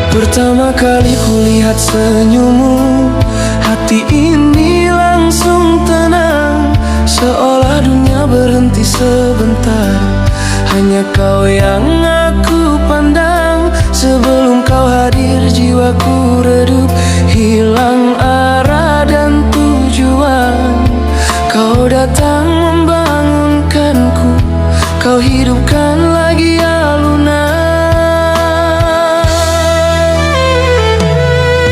Pertama kali kulihat senyummu, hati ini langsung tenang, seolah dunia berhenti sebentar. Hanya kau yang aku pandang. Sebelum kau hadir jiwaku redup, hilang arah dan tujuan. Kau datang membangunkanku, kau hidupkan lagi alunan.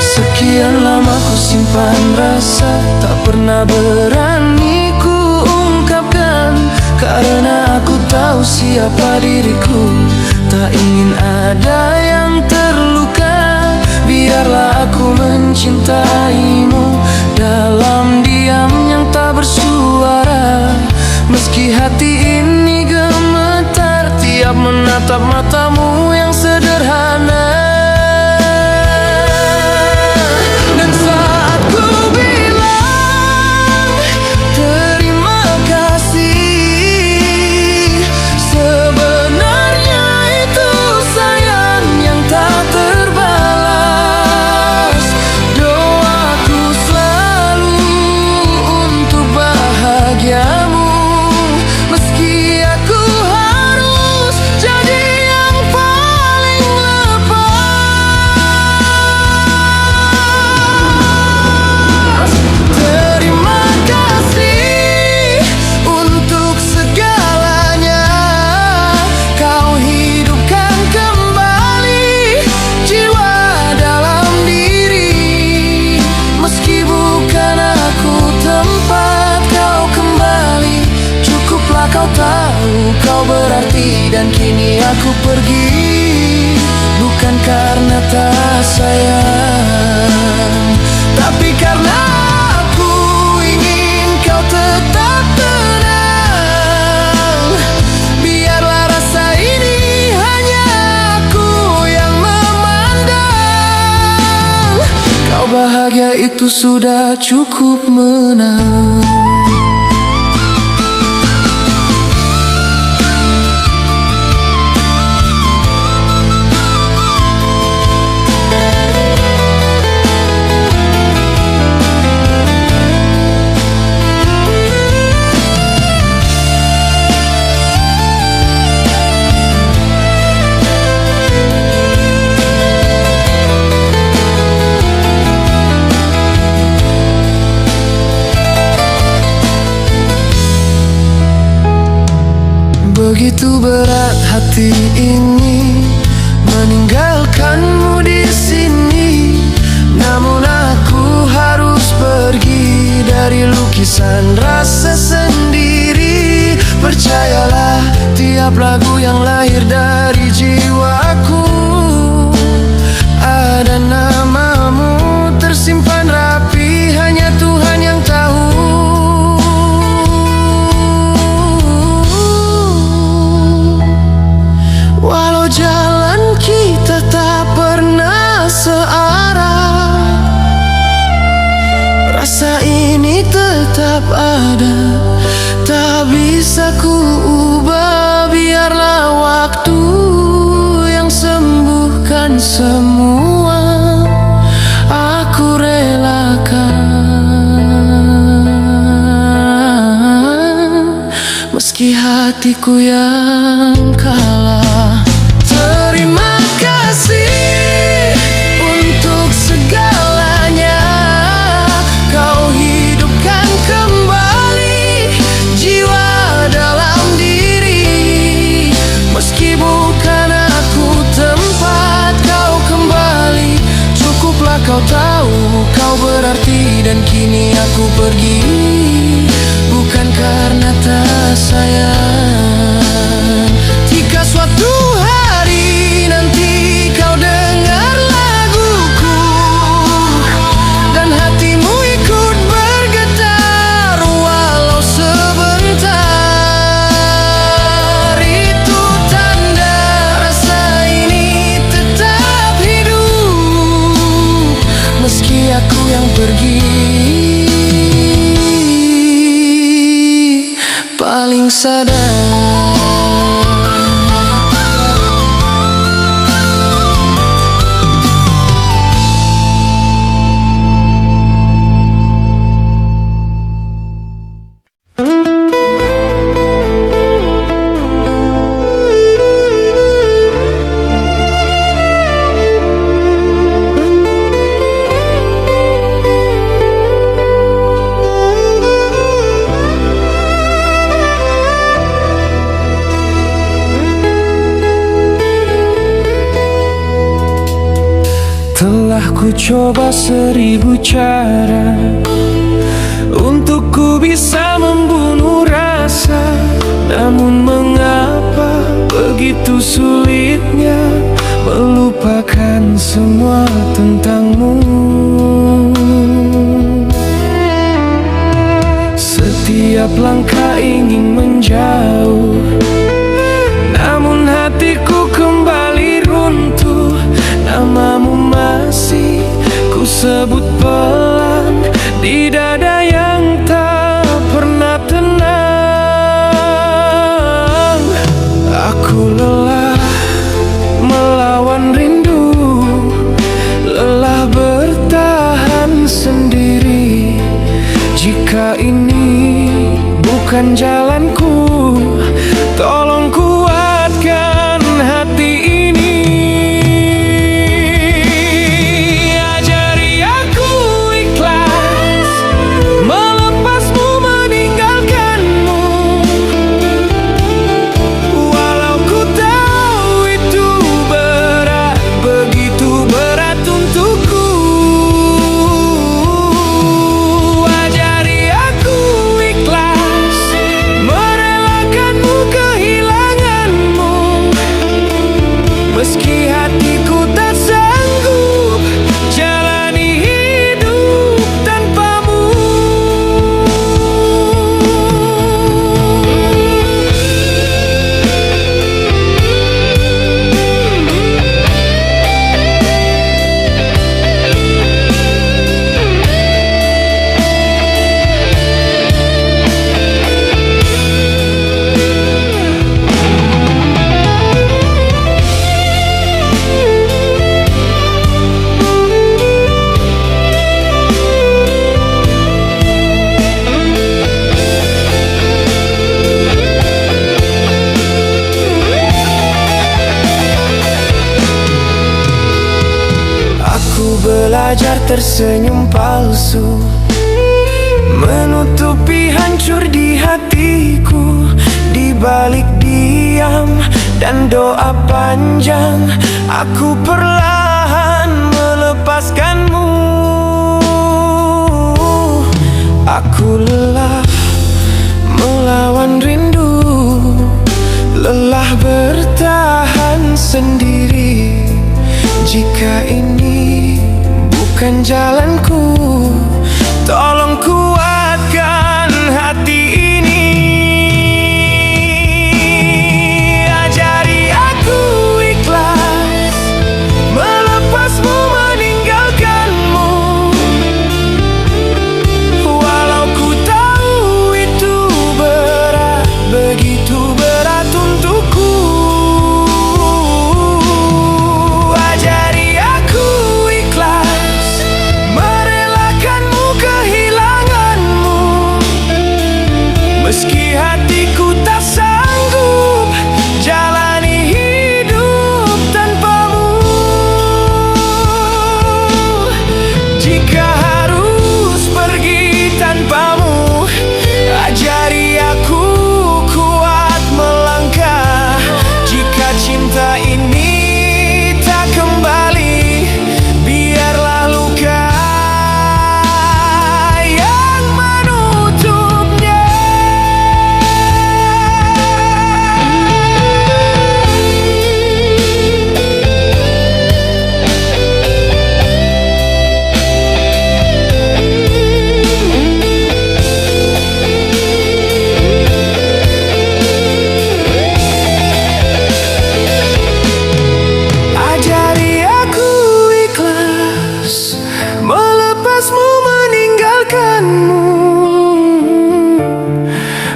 Sekian lama ku simpan rasa, tak pernah berani ku ungkapkan. Karena aku tahu siapa diriku, tak ingin ada yang terluka. Biarlah aku mencintaimu dalam diam yang tak bersuara. Meski hati ini gemetar tiap menatap matamu yang sederhana. Dan kini aku pergi, bukan karena tak sayang, tapi karena aku ingin kau tetap tenang. Biarlah rasa ini hanya aku yang memandang. Kau bahagia itu sudah cukup menang. Begitu berat hati ini meninggalkanmu di sini, namun aku harus pergi dari lukisan rasa sendiri. Percayalah, tiap lagu yang lahir dari jiwaku ada namamu tersimpan rapi, hanya Tuhan yang tahu. Walau jalan kita tak pernah searah, rasa ini tetap ada, tak bisa ku ubah. Biarlah waktu yang sembuhkan semua, aku relakan, meski hatiku yang kalah. Terima kasih untuk segalanya, kau hidupkan kembali jiwa dalam diri. Meski bukan aku tempat kau kembali, cukuplah kau tahu kau berarti. Dan kini aku pergi, bukan karena tak sayang. Jika suatu hari nanti kau dengar laguku dan hatimu ikut bergetar walau sebentar, itu tanda rasa ini tetap hidup, meski aku yang pergi paling sadar. Ku coba 1000 cara untuk ku bisa membunuh rasa, namun mengapa begitu sulitnya melupakan semua tentangmu. Setiap langkah ingin menjauh, namun hatiku kembali runtuh. Namamu masih ku sebut pelan di dada yang tak pernah tenang. Aku lelah melawan rindu, lelah bertahan sendiri. Jika ini bukan jalanku, tolong kuatkan hati ini. Ajari aku ikhlas melepasmu, meninggalkanmu, walau ku tahu itu berat, begitu berat untukku. Ajari aku ikhlas merelakanmu, kehilanganmu, meski hatiku tak sanggup jalani hidup tanpamu. Aku belajar tersenyum palsu, menutupi hancur di hatiku. Di balik diam dan doa panjang, aku perlahan melepaskanmu. Aku lelah melawan rindu, lelah bertahan sendiri. Jika ini bukan jalanku, tolong kuatkan hati ini. Ajari aku ikhlas melepasmu, meninggalkanmu, walau ku tahu itu berat, begitu berat untukku. Ajari aku ikhlas merelakanmu, kehilanganmu, meski hatiku tak sanggup jalani hidup tanpamu. Jika harus pergi tanpamu, ajari aku kuat melangkah. Jika cinta ini tak kembali, biarlah luka yang menutupnya. Ajari aku ikhlas melepasmu, meninggalkanmu,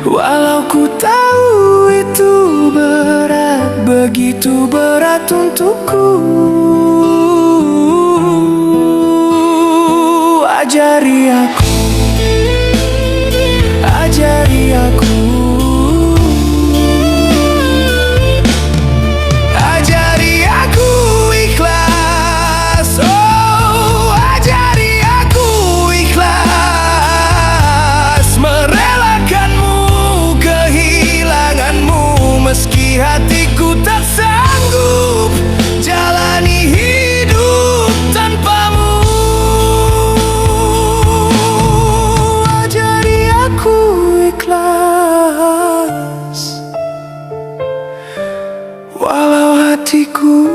walau ku tahu itu berat, begitu berat untukku. Ajari aku, ajari aku, ajari aku ikhlas. Oh, ajari aku ikhlas merelakanmu, kehilanganmu, meski hatiku tak sanggup jalani hidup tanpamu. hatiku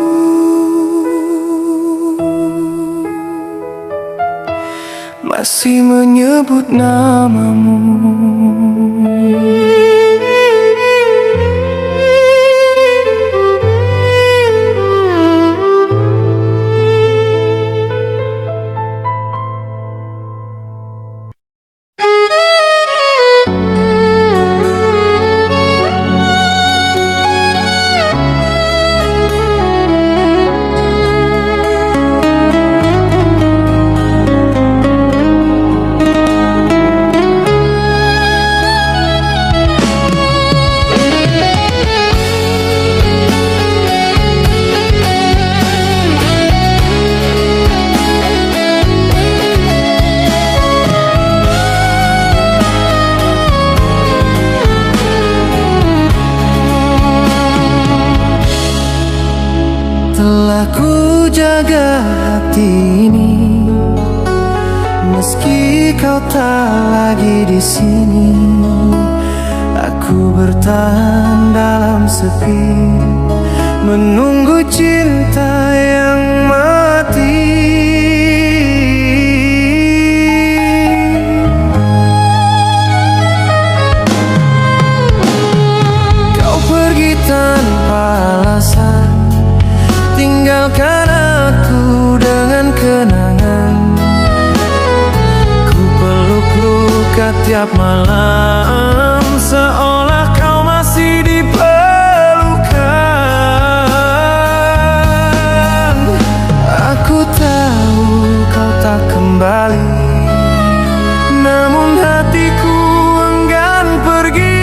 masih menyebut namamu. Telah ku jaga hati ini, meski kau tak lagi di sini. Aku bertahan dalam sepi, menunggu cinta yang mati. Kau pergi tanpa alasan, tinggalkan aku dengan kenangan. Ku peluk luka tiap malam, seolah kau masih diperlukan. Aku tahu kau tak kembali, namun hatiku enggan pergi.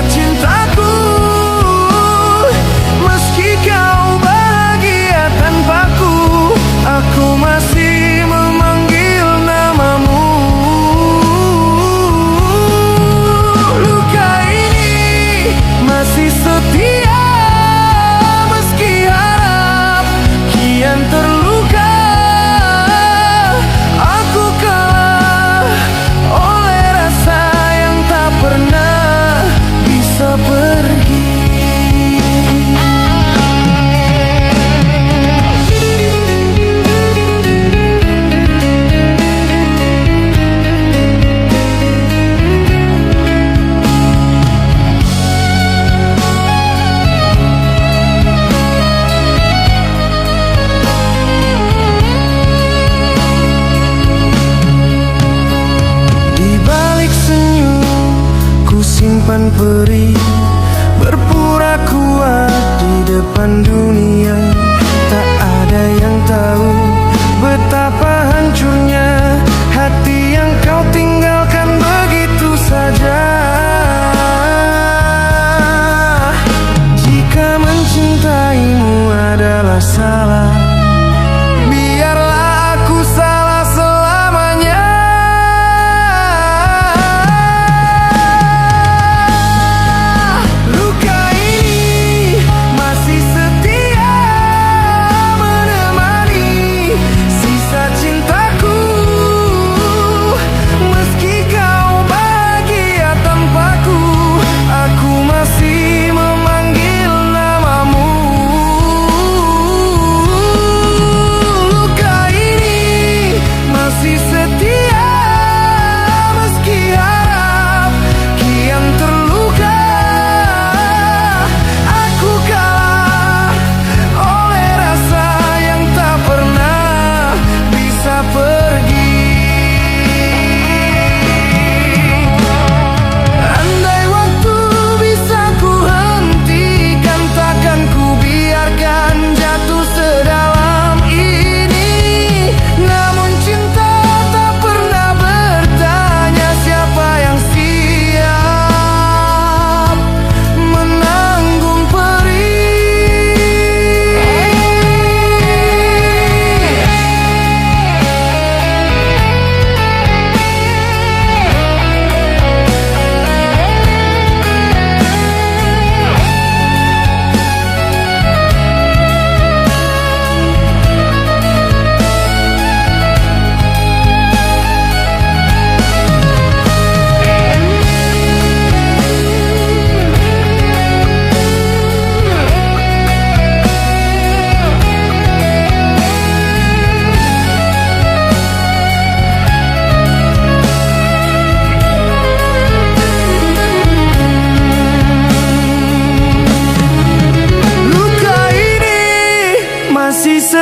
Cintaku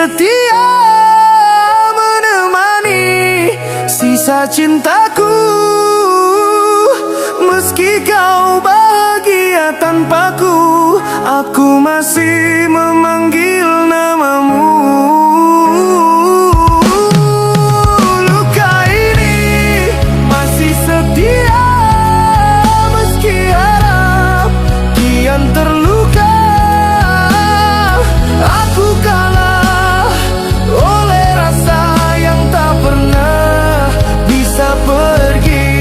setia menemani sisa cintaku. Meski kau bahagia tanpaku, aku masih memanggil namamu. Luka ini masih setia, meski harap kian terluka. Aku kalah oleh rasa yang tak pernah bisa pergi.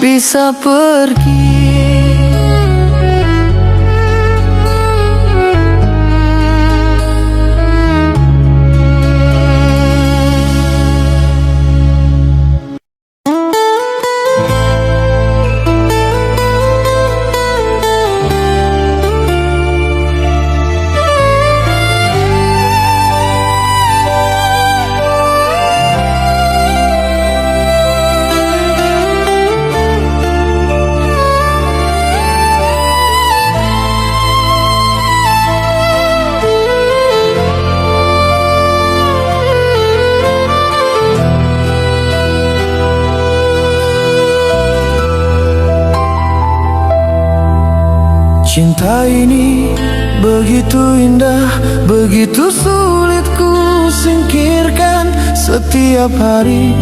Bisa pergi. Cinta ini begitu indah, begitu sulit ku singkirkan. Setiap hari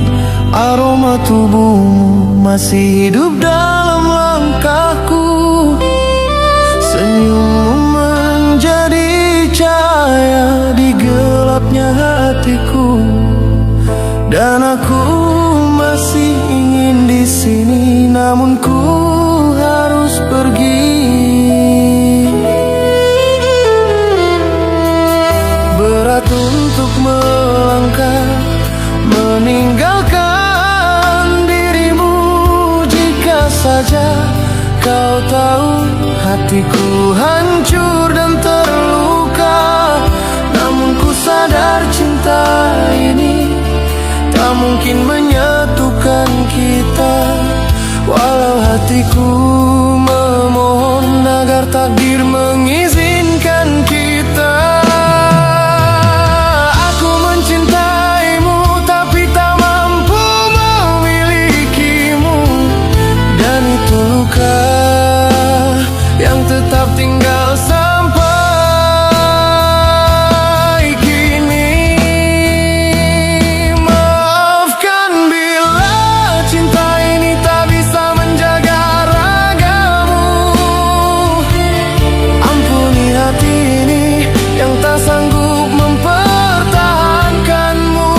aroma tubuhmu masih hidup dalam langkahku. Senyummu menjadi cahaya di gelapnya hatiku, dan aku masih ingin di sini, namun ku harus pergi. Berat untuk melangkah, meninggalkan dirimu. Jika saja kau tahu hatiku hancur dan terluka, namun ku sadar cinta ini tak mungkin menyatukan kita. Walau hatiku memohon agar takdir mengizinkan kita. Yang tetap tinggal sampai kini. Maafkan bila cinta ini tak bisa menjaga ragamu. Ampuni hati ini yang tak sanggup mempertahankanmu.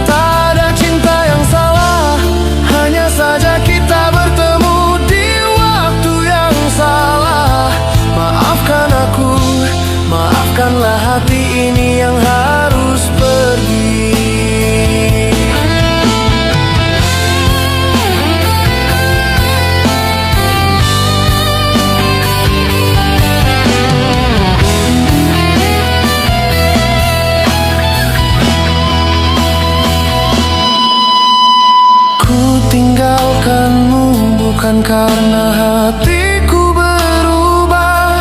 Tak ada cinta yang salah, hanya saja kita bertemu di waktu yang salah. Maafkan aku, maafkanlah hati ini yang harus pergi. Ku tinggalkanmu bukan karena hatiku berubah,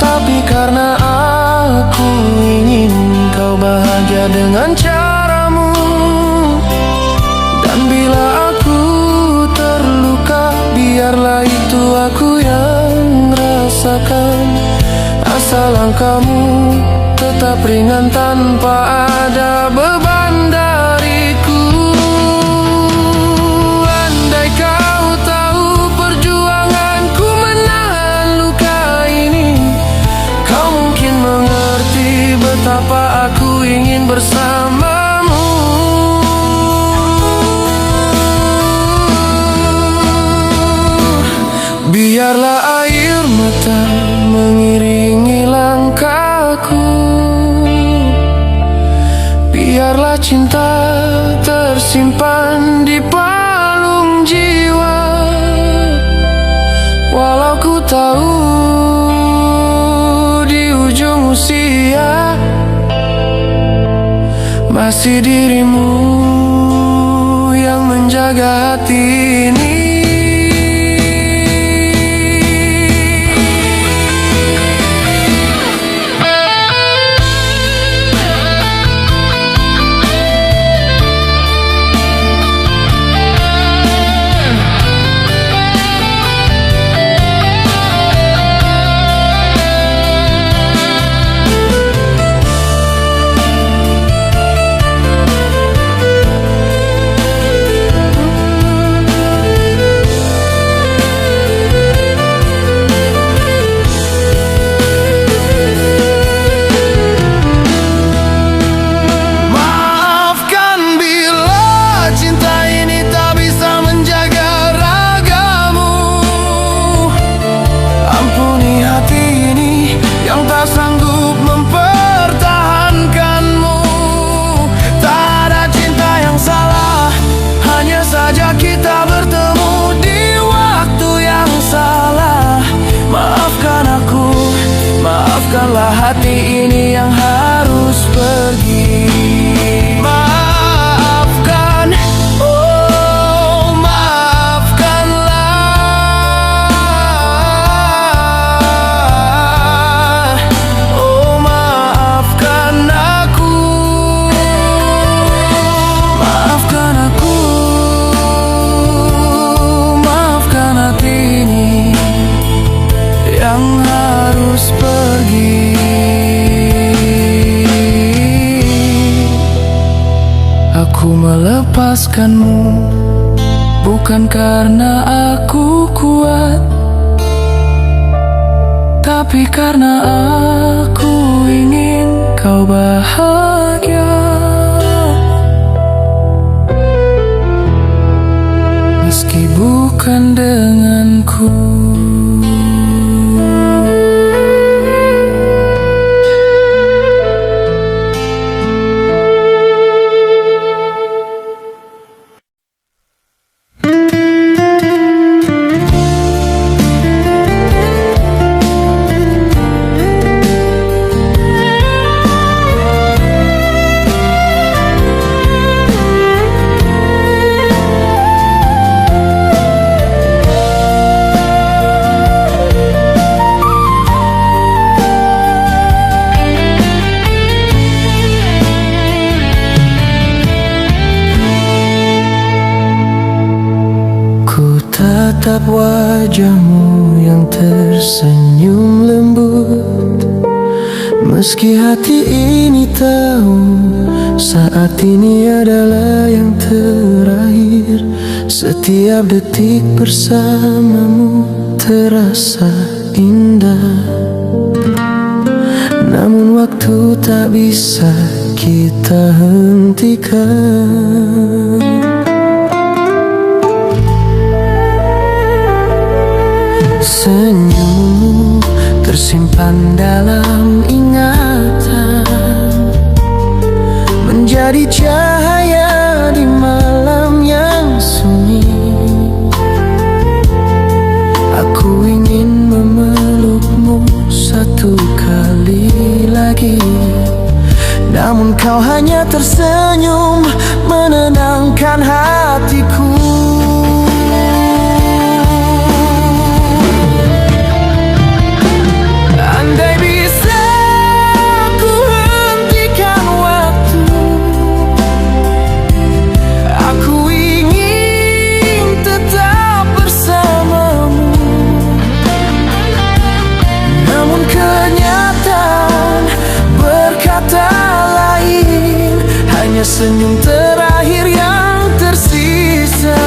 tapi karena aku ingin kau bahagia dengan caramu. Dan bila aku terluka, biarlah itu aku yang rasakan. Asal langkahmu tetap ringan tanpa ada beban dariku. Andai kau tahu perjuanganku menahan luka ini, kau mungkin mengerti betapa aku ingin bersamamu. Biarlah air mata mengiringi langkahku, biarlah cinta tersimpan di palung jiwa. Walau manusia, masih dirimu yang menjaga hati ini. Maafkanlah hati ini yang harus pergi. Maafkan, oh maafkanlah, oh maafkan aku. Maafkan aku, maafkan hati ini yang harus pergi. Aku melepaskanmu bukan karena aku kuat, tapi karena aku ingin kau bahagia. Meski bukan denganku. Tatap wajahmu yang tersenyum lembut, meski hati ini tahu saat ini adalah yang terakhir. Setiap detik bersamamu terasa indah, namun waktu tak bisa kita hentikan. Senyummu tersimpan dalam ingatan, menjadi cahaya di malam yang sunyi. Aku ingin memelukmu satu kali lagi, namun kau hanya tersenyum menenangkan hatiku. Senyum terakhir yang tersisa.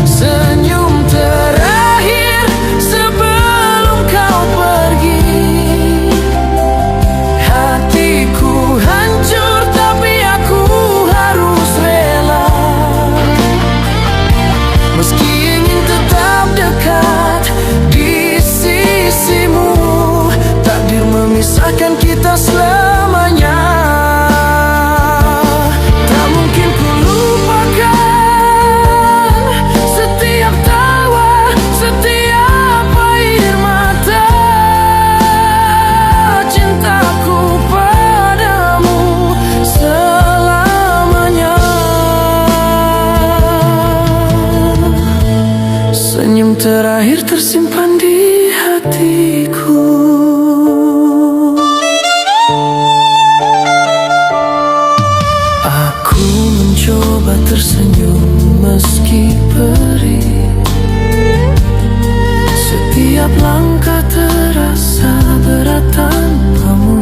Senyum terakhir sebelum kau pergi. Hatiku hancur tapi aku harus rela, meski ingin tetap dekat di sisimu. Takdir memisahkan kita selalu. Senyum terakhir tersimpan di hatiku. Aku mencoba tersenyum meski perih. Setiap langkah terasa berat tanpamu.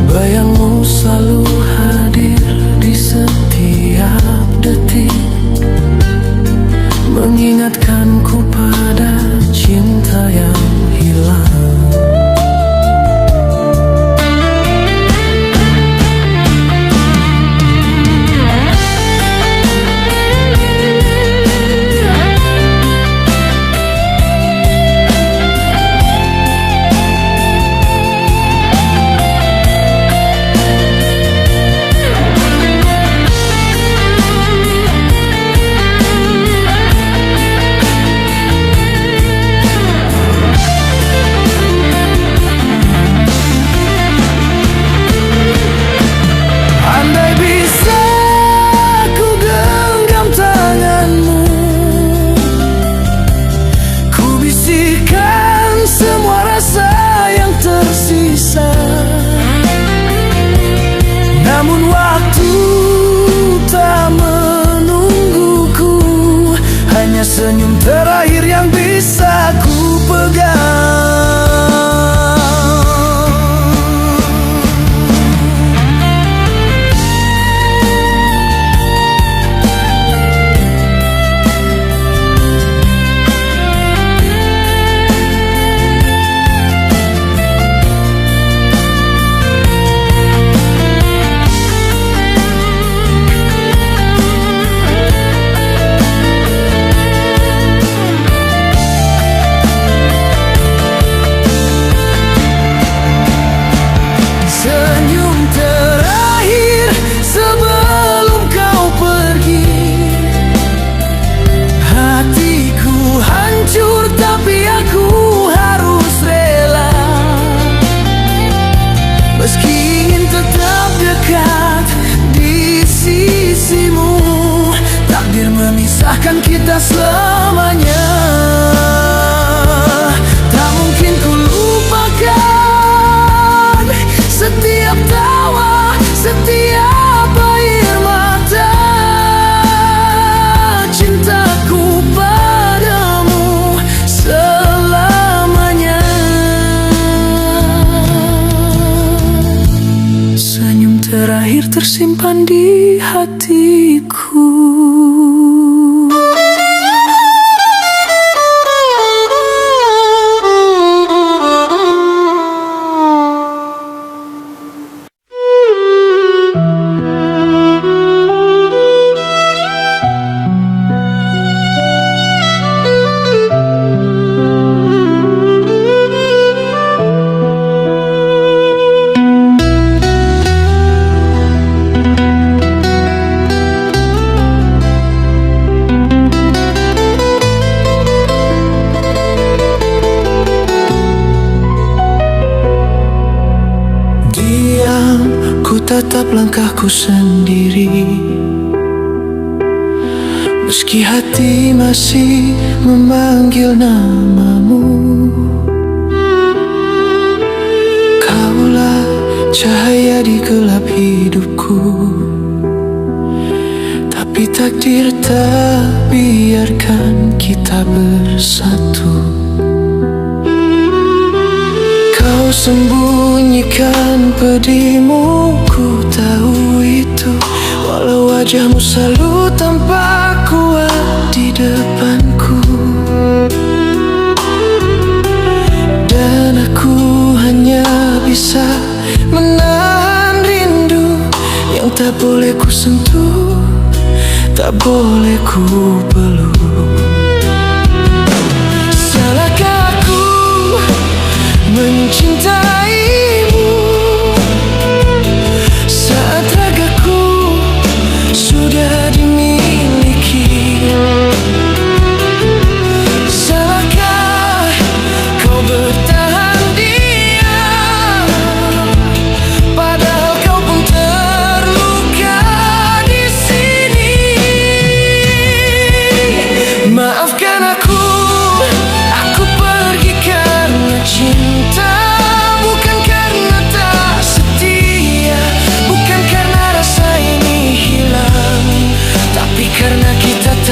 Bayangmu selalu hadir di setiap detik, mengingatkanku pada cinta yang hilang. Namun waktu tak menungguku, hanya senyum terakhir yang bisa ku pegang. Memisahkan kita selamanya. Tak mungkin ku lupakan setiap tawa, setiap air mata. Cintaku padamu selamanya. Senyum terakhir tersimpan di hatiku. Ku tatap langkahku sendiri, meski hati masih memanggil namamu. Kaulah cahaya di gelap hidupku, tapi takdir tak biarkan kita bersatu. Kau sembunyikan pedihmu, ku tahu itu. Walau wajahmu selalu tampak kuat di depanku, dan aku hanya bisa menahan rindu yang tak boleh ku sentuh, tak boleh ku peluk. Salahkah aku mencintaimu saat ragaku sudah dimiliki? Salahkah kau bertahan diam, padahal kau pun terluka di sini?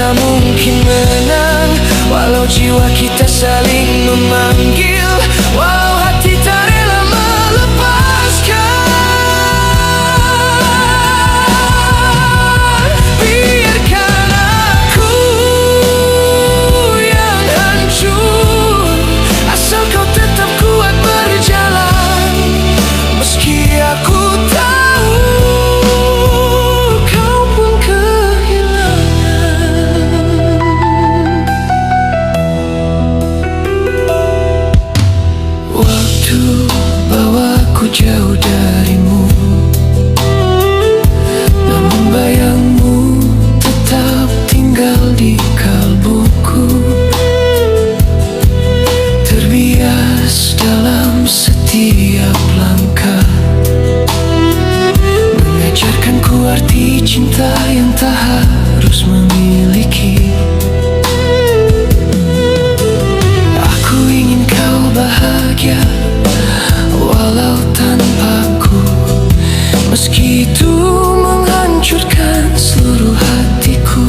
tak mungkin menang, walau jiwa kita saling memanggil, walau hati tak rela melepaskan. Biarkan aku yang hancur, asal kau tetap kuat berjalan. Meski aku tahu kau pun kehilangan. Waktu bawaku jauh darimu, namun bayangmu tetap tinggal di kalbuku. Terbias dalam setiap langkah, mengajarkanku arti cinta yang tak harus memiliki. Aku ingin kau bahagia, walau tanpaku, meski itu menghancurkan seluruh hatiku.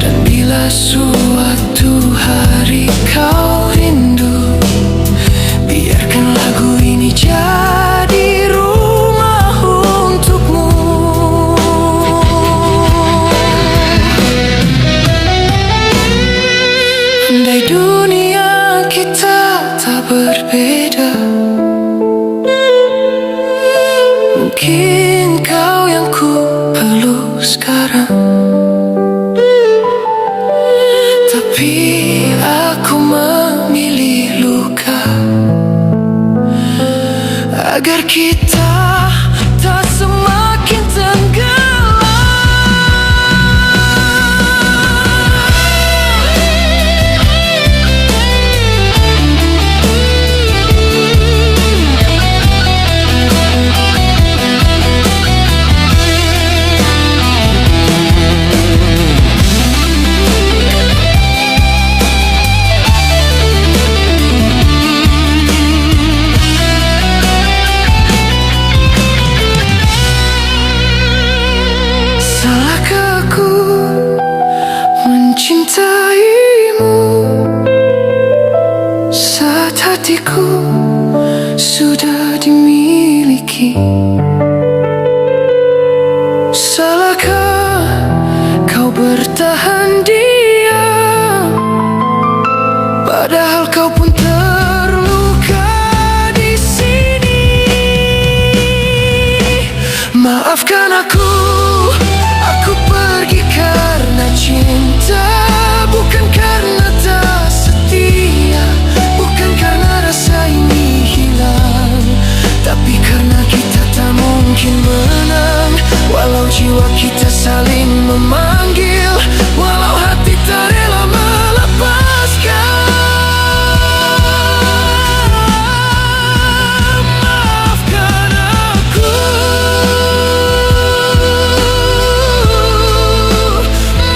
Dan bila suatu hari kau rindu, biarkan lagu ini jadi rumah untukmu. Andai dunia kita tak berbeda, mungkin kau yang ku perlu sekarang. Tapi aku memilih luka, agar kita tak semakin tenggelam. Salahkah aku mencintaimu saat hatiku sudah dimiliki? Salahkah kau bertahan diam, padahal kau pun terluka di sini? Maafkan aku pergi karena cinta, bukan karena tak setia, bukan karena rasa ini hilang, tapi karena kita tak mungkin menang, walau jiwa kita saling memanggil, walau hati tak rela melepaskan. Maafkan aku,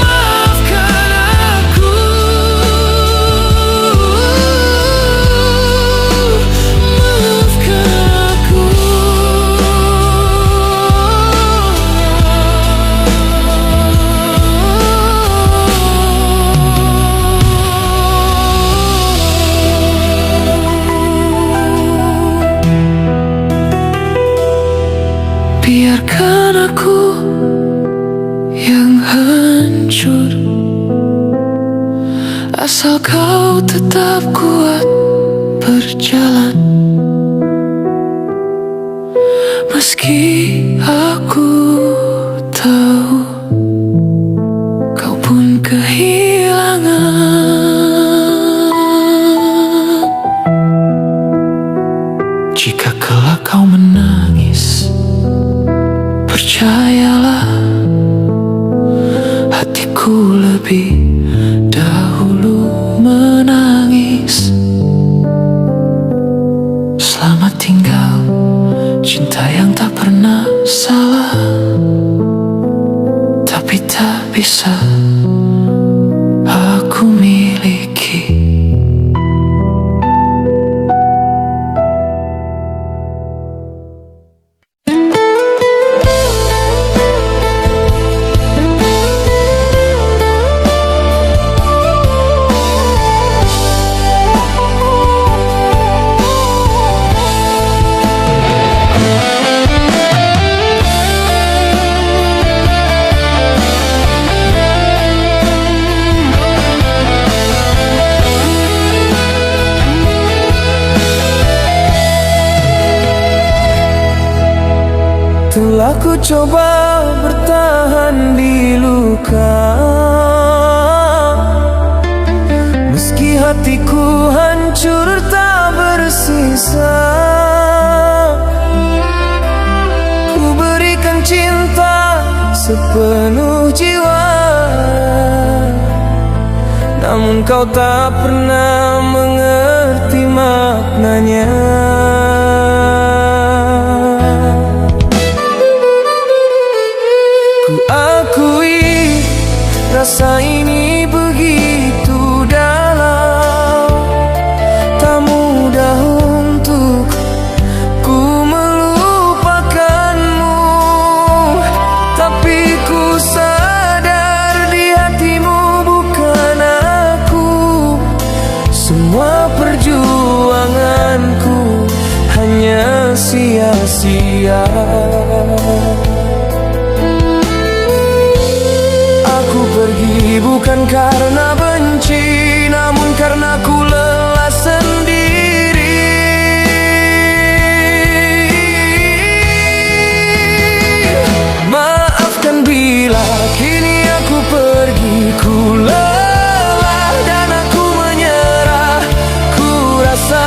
maafkan aku, maafkan aku. Biarkan aku yang hancur, asal kau tetap kuat berjalan. Meski aku tahu kau pun kehilangan. Jika kelak kau menangis, percayalah hatiku lebih dahulu menangis. Selamat tinggal, cinta yang tak pernah salah, tapi tak bisa aku miliki. Telah ku coba bertahan di luka, meski hatiku hancur tak bersisa. Ku berikan cinta sepenuh jiwa, namun kau tak pernah mengerti maknanya. Ku akui rasa ini begitu dalam, tak mudah untuk ku melupakanmu. Tapi ku sadar di hatimu bukan aku. Semua perjuanganku hanya sia-sia. Pergi bukan karena benci, namun karena ku lelah sendiri. Maafkan bila kini aku pergi, ku lelah dan aku menyerah. Ku rasa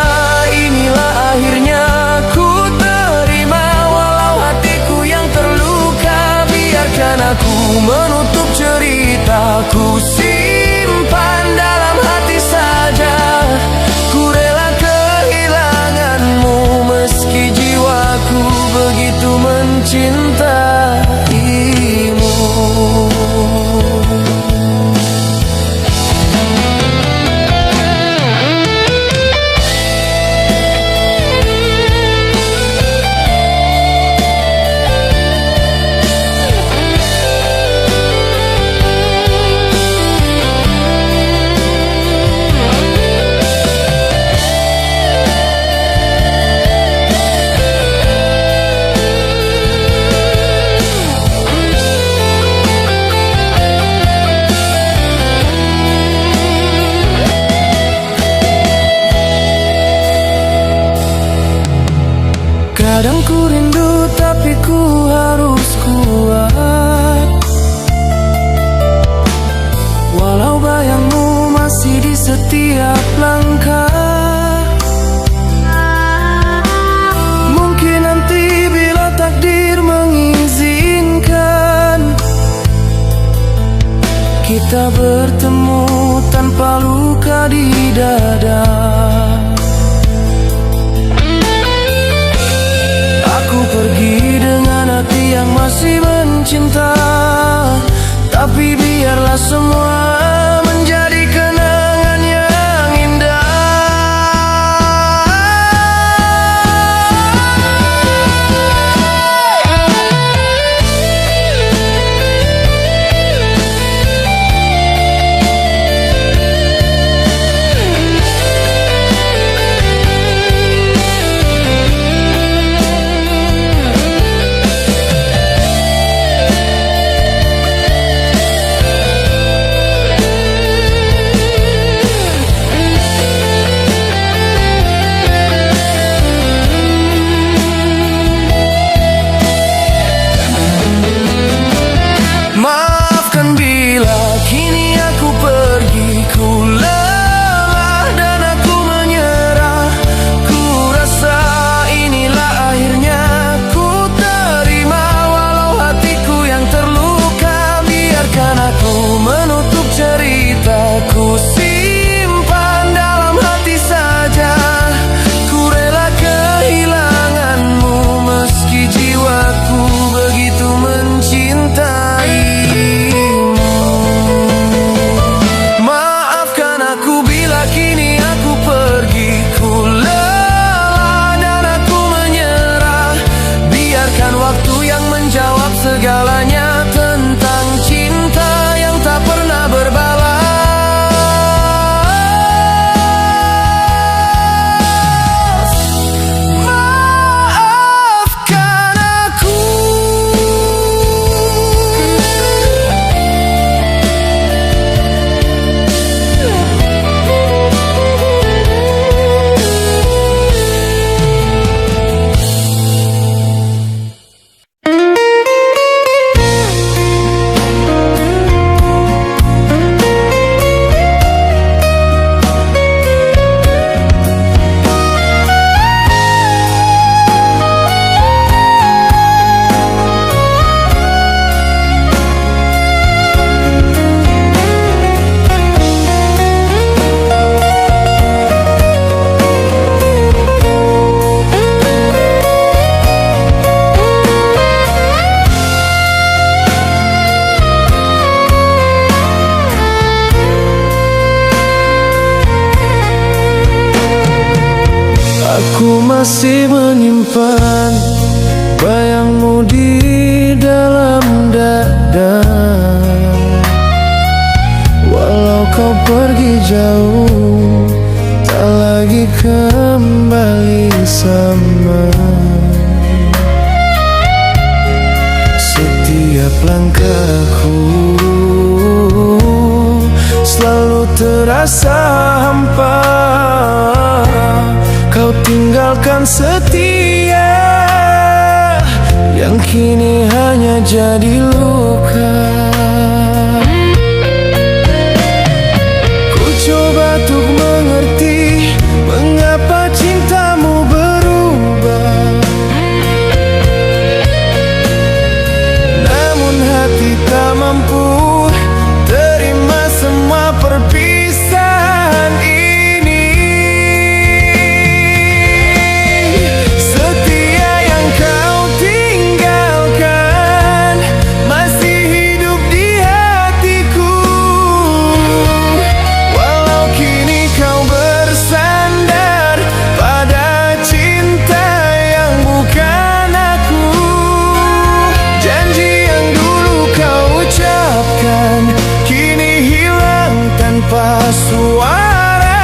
inilah akhirnya, ku terima walau hatiku yang terluka. Biarkan aku menutup cerita, ku simpan dalam hati saja. Ku rela kehilanganmu meski jiwaku begitu mencintaimu. Kadang ku rindu tapi ku harus kuat, walau bayangmu masih di setiap langkah. Mungkin nanti bila takdir mengizinkan, kita bertemu tanpa luka di dada. Aku pergi dengan hati yang masih mencinta, tapi biarlah semua menjadi kenangan yang indah. Maafkan bila kini aku pergi, ku lelah dan aku menyerah. Ku rasa inilah akhirnya, ku terima walau hatiku yang terluka. Biarkan aku menutup cerita, ku simpan dalam hati saja. Ku rela kehilanganmu meski jiwaku begitu mencintai. Maafkan aku bila kini aku pergi, ku lelah dan aku menyerah. Biarkan waktu yang menjawab segalanya tentang cinta yang tak pernah berbalas. kau pergi jauh, tak lagi kembali sama. Setiap langkahku selalu terasa hampa. Kau tinggalkan setia yang kini hanya jadi luka. Ku coba untuk mengerti mengapa cintamu berubah, namun hati tak mampu terima semua perpisahan ini. Setia yang kau tinggalkan masih hidup di hatiku, walau kini kau bersandar pada cinta yang bukan aku. Janji yang dulu kau ucapkan kini hilang tanpa suara,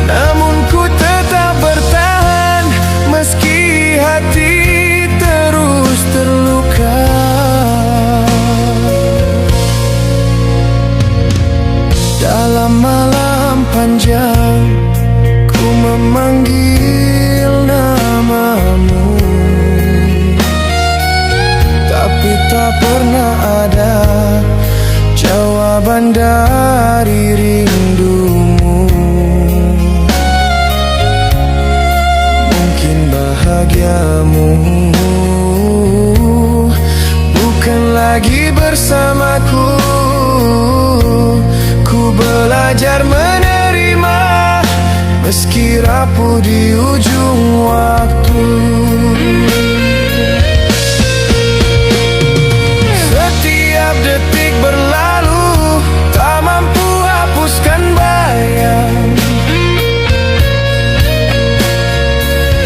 namun ku tetap bertahan meski hati terus terluka. Dalam malam panjang ku memanggil namamu, tapi tak pernah ada jawaban dari rindumu. Mungkin bahagiamu bukan lagi bersamaku. Ku belajar menerima meski rapuh di ujung waktu. Setiap detik berlalu tak mampu hapuskan bayang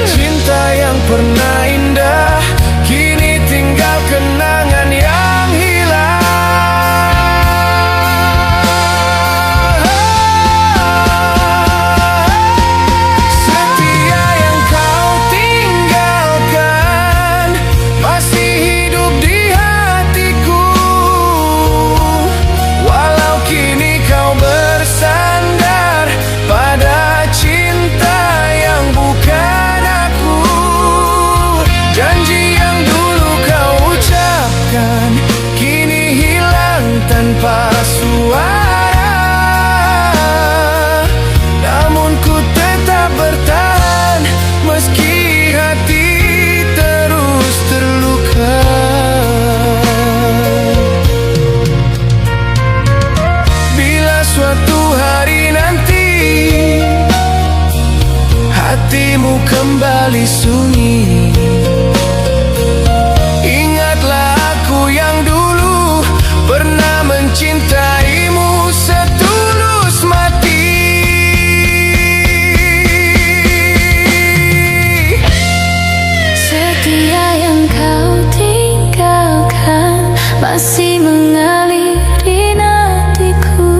cinta yang pernah indah, kini tinggal kenangan yang hilang. Setia yang kau tinggalkan masih hidup di hatiku, walau kini kau bersandar pada cinta yang bukan aku. Janji yang dulu kau ucapkan kini hilang tanpa suara, namun ku tetap bertahan meski hati terus terluka. Bila suatu hari nanti hatimu kembali sunyi, ingatlah aku yang dulu pernah mencintaimu setulus mati. Setia yang kau tinggalkan masih mengalir di nadiku,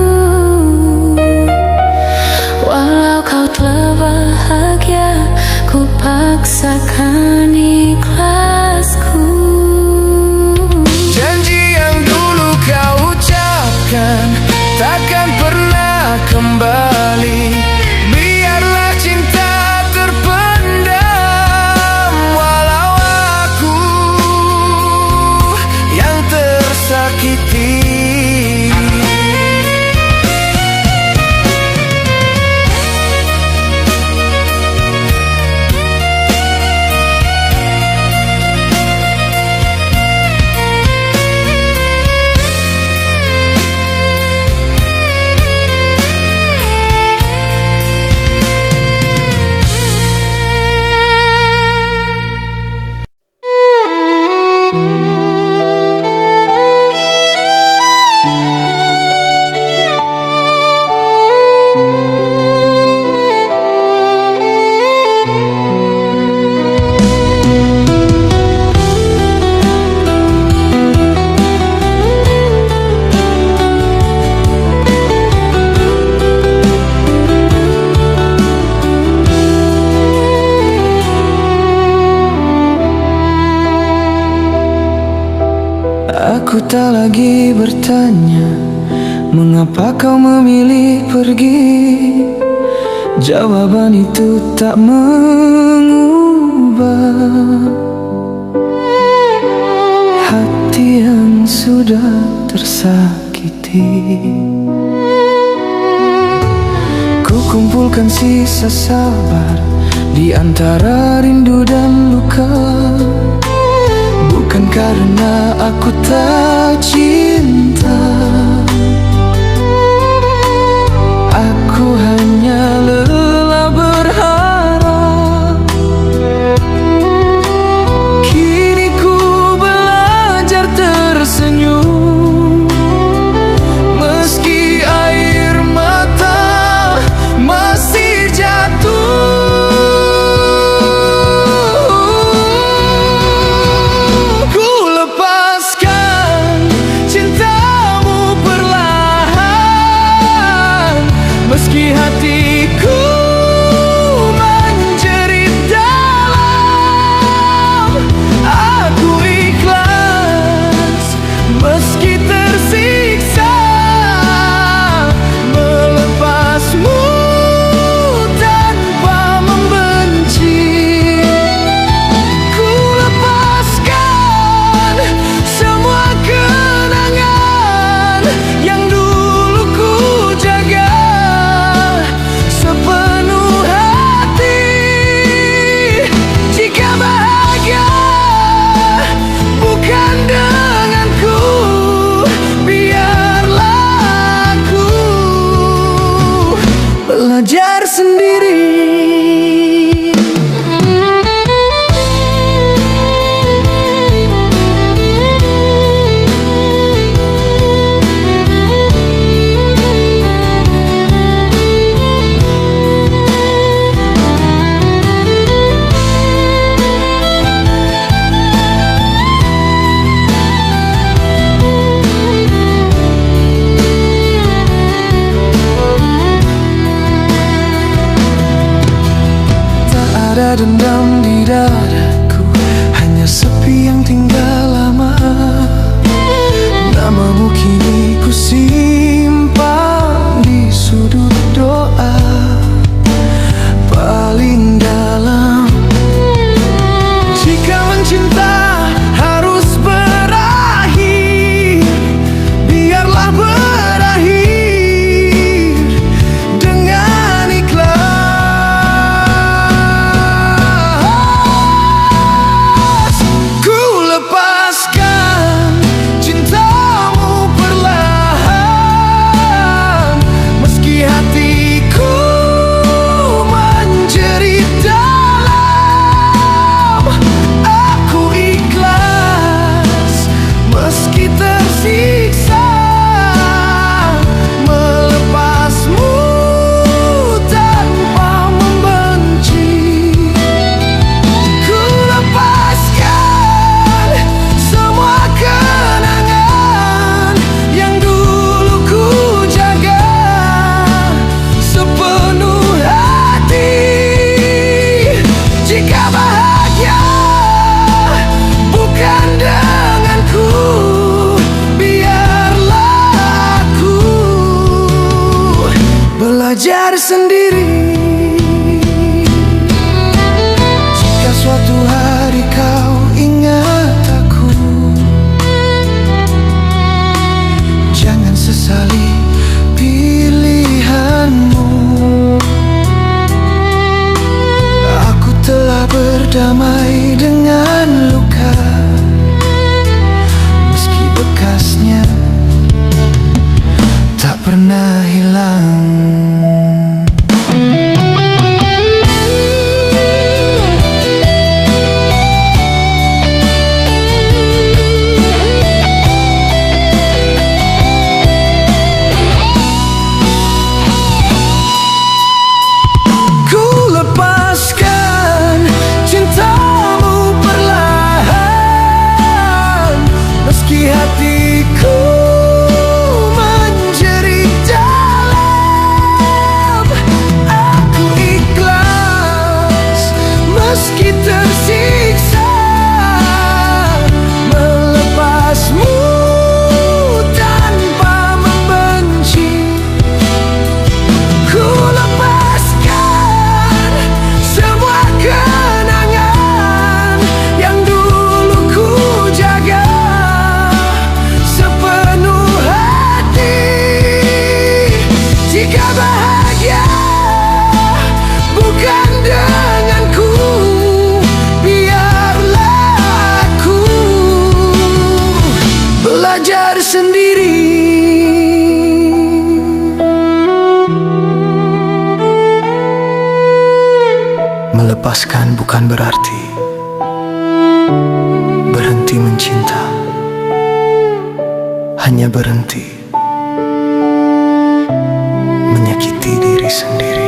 walau kau telah bahagia ku paksakan lagi bertanya, mengapa kau memilih pergi? Jawaban itu tak mengubah hati yang sudah tersakiti. Ku kumpulkan sisa sabar di antara rindu dan luka. Bukan karena aku tak cinta, aku hanya lelah berharap. Kini ku belajar tersenyum, meski air mata masih jatuh. Meski hatiku menjerit dalam, aku ikhlas meski tersiksa melepasmu tanpa membenci. Ku lepaskan semua kenangan yang dulu ku jaga. Belajar sendiri. Ada dendam di dadaku, hanya sepi yang tinggal lama. Namamu kini ku simpan di sudut doa paling dalam. Jika mencinta harus berakhir, biarlah berakhir dengan ikhlas. Belajar sendiri. Jika suatu hari kau ingat aku, jangan sesali pilihanmu. Aku telah berdamai dengan luka, meski bekasnya tak pernah hilang. Ku lepaskan cinta belajar sendiri. Melepaskan bukan berarti berhenti mencinta, hanya berhenti menyakiti diri sendiri.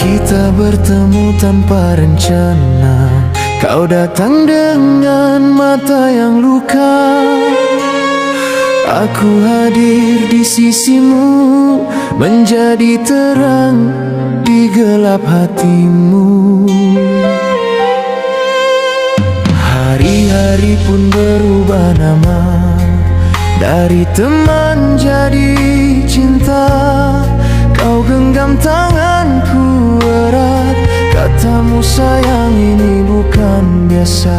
Kita bertemu tanpa rencana, kau datang dengan mata yang luka. Aku hadir di sisimu, menjadi terang di gelap hatimu. Hari-hari pun berubah nama, dari teman jadi cinta. Kau genggam tanganku erat, katamu sayang ini bukan biasa.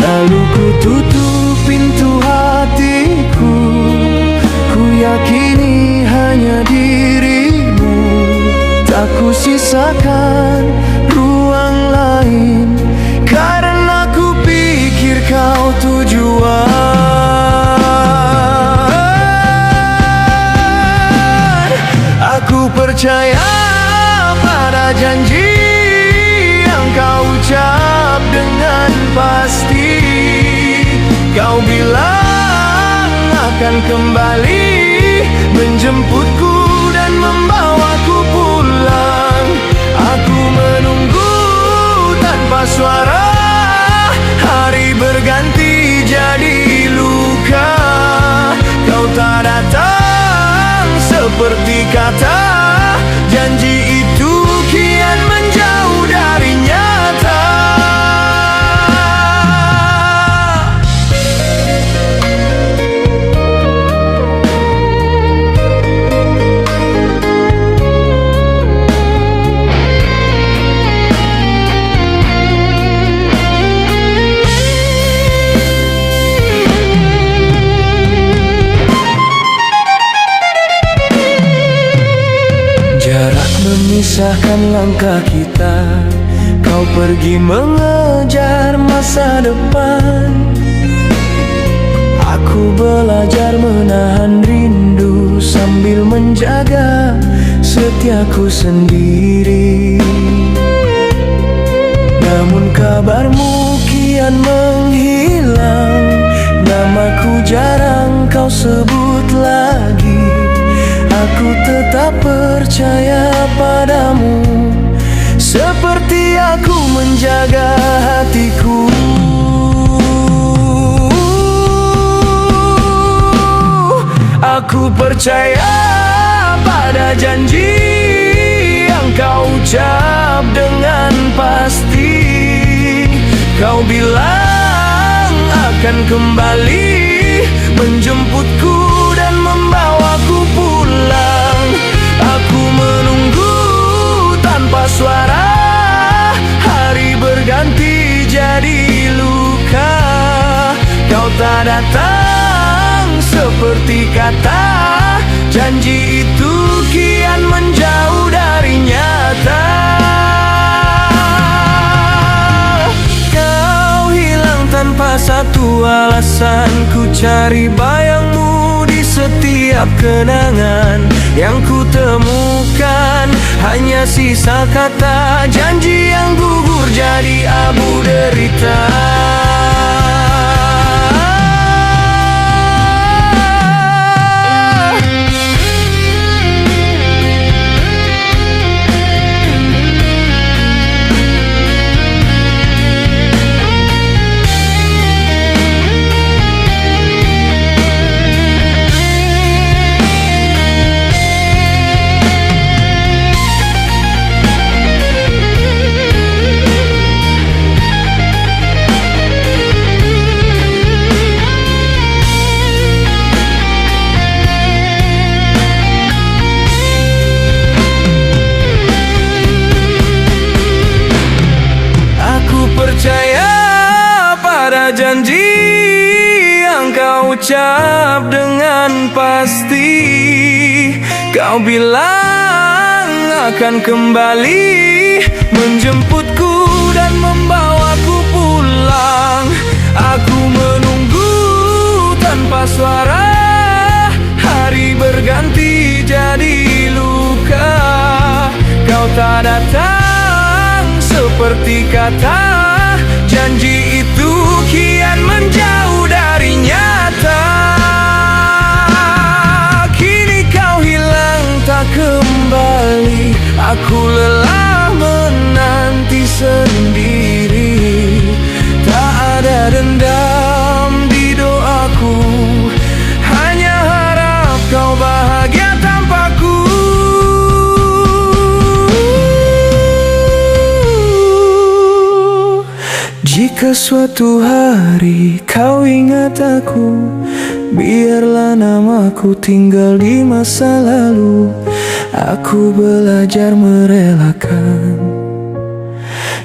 Lalu ku tutup pintu hatiku, ku yakini hanya dirimu. Tak ku sisakan ruang lain, karena ku pikir kau tujuan. Aku percaya pada janji yang kau ucap dengan pasti. Kau bilang akan kembali menjemputku dan membawaku pulang. Aku menunggu tanpa suara, hari berganti jadi luka. Kau tak datang seperti kata, janji itu kian menjauh dari nyata. Jarak memisahkan langkah kita, kau pergi mengejar masa depan. Aku belajar menahan rindu sambil menjaga setiaku sendiri. Namun kabarmu kian menghilang, namaku jarang kau sebut lagi. Aku tetap percaya padamu, seperti aku menjaga hatiku. Aku percaya pada janji yang kau ucap dengan pasti. Kau bilang akan kembali menjemputku dan membawaku pulang. Aku menunggu tanpa suara, hari berganti jadi luka. Kau tak datang seperti kata, janji itu kian menjauh dari nyata. Kau hilang tanpa satu alasan, ku cari bayangmu di setiap kenangan yang ku temukan. Hanya sisa kata janji yang gugur jadi abu derita. percaya pada janji yang kau ucap dengan pasti. Kau bilang akan kembali menjemputku dan membawaku pulang. Aku menunggu tanpa suara, hari berganti jadi luka. Kau tak datang seperti kata, janji itu kian menjauh dari nyata. Kini kau hilang tak kembali, aku lelah menanti sendiri. Tak ada dendam di doaku, hanya harap kau bahagia tanpaku. Jika suatu hari kau ingat aku, biarlah namaku tinggal di masa lalu. Aku belajar merelakan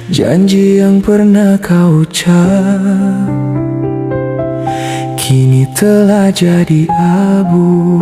janji yang pernah kau ucap, kini telah jadi abu.